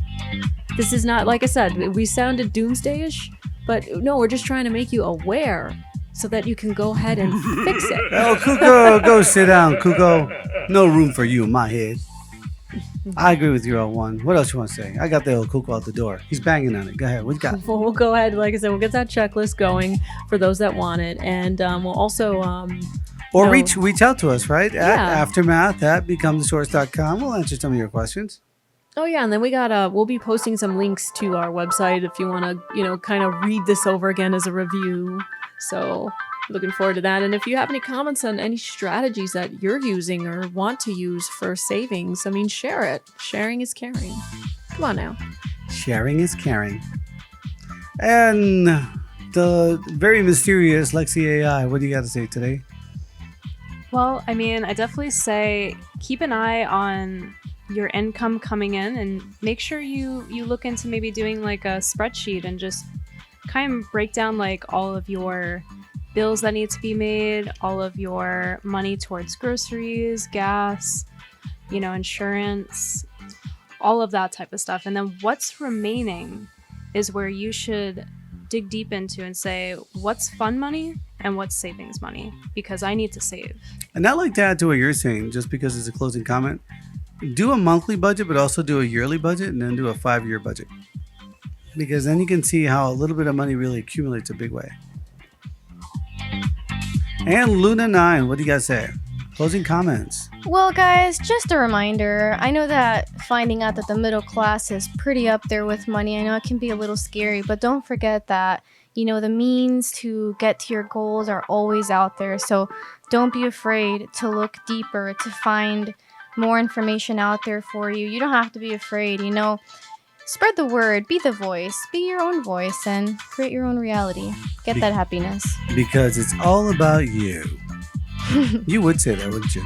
This is not, like I said, we sounded doomsday-ish, but no, we're just trying to make you aware so that you can go ahead and fix it. Oh, Kuko, go sit down, Kuko. No room for you in my head. I agree with you, L1. What else you want to say? I got the old cuckoo out the door. He's banging on it. Go ahead. What you got? Well, we'll go ahead. Like I said, we'll get that checklist going for those that want it, and we'll also Or no. reach out to us, right? At Yeah. aftermath at becomethesource.com. We'll answer some of your questions. Oh yeah, and then we got we'll be posting some links to our website if you want to, kind of read this over again as a review. So looking forward to that. And if you have any comments on any strategies that you're using or want to use for savings, I mean, share it. Sharing is caring. Come on now. Sharing is caring. And the very mysterious Lexi AI, what do you got to say today? Well, I mean, I definitely say keep an eye on your income coming in and make sure you look into maybe doing like a spreadsheet and just kind of break down like all of your bills that need to be made, all of your money towards groceries, gas, insurance, all of that type of stuff. And then what's remaining is where you should dig deep into and say, what's fun money and what's savings money? Because I need to save. And I'd like to add to what you're saying, just because it's a closing comment. Do a monthly budget, but also do a yearly budget and then do a 5-year budget. Because then you can see how a little bit of money really accumulates a big way. And Luna9, what do you guys say? Closing comments. Well, guys, just a reminder. I know that finding out that the middle class is pretty up there with money, I know it can be a little scary, but don't forget that, the means to get to your goals are always out there. So don't be afraid to look deeper, to find more information out there for you. You don't have to be afraid, Spread the word, be the voice, be your own voice, and create your own reality. Get that happiness. Because it's all about you. You would say that, wouldn't you?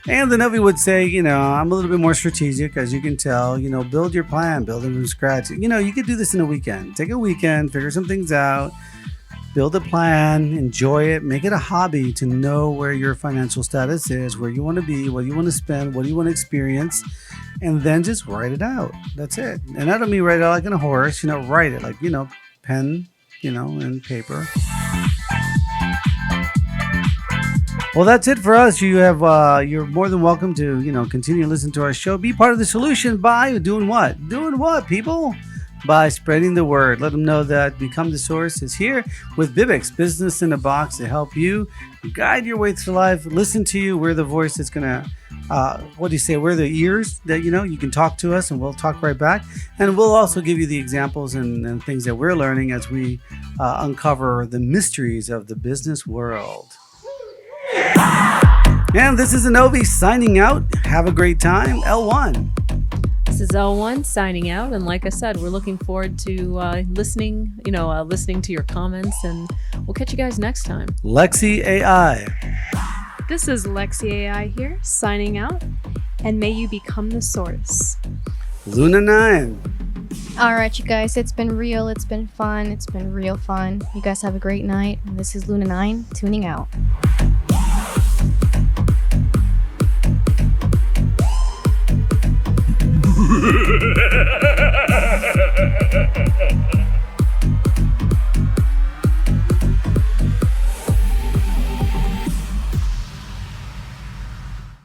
And the Novi would say, I'm a little bit more strategic, as you can tell. Build your plan, build it from scratch. You could do this in a weekend. Take a weekend, figure some things out, build a plan, enjoy it, make it a hobby to know where your financial status is, where you want to be, what you want to spend, what do you want to experience, and then just write it out. That's it. And I don't mean write it out like in a horse, write it like, pen, and paper. Well, that's it for us. You have, you're more than welcome to, continue to listen to our show. Be part of the solution by doing what? Doing what, people? By spreading the word. Let them know that Become the Source is here with BIBX, Business in a Box, to help you guide your way through life. Listen to you. We're the voice that's going to, we're the ears that, you can talk to us and we'll talk right back. And we'll also give you the examples and things that we're learning as we uncover the mysteries of the business world. And this is Anovi signing out. Have a great time. L1. This is L1 signing out, and like I said, we're looking forward to listening to your comments, and we'll catch you guys next time. Lexi AI. This is Lexi AI here, signing out, and may you become the source. Luna9. All right, you guys, it's been real, it's been fun, it's been real fun. You guys have a great night. And this is Luna9 tuning out.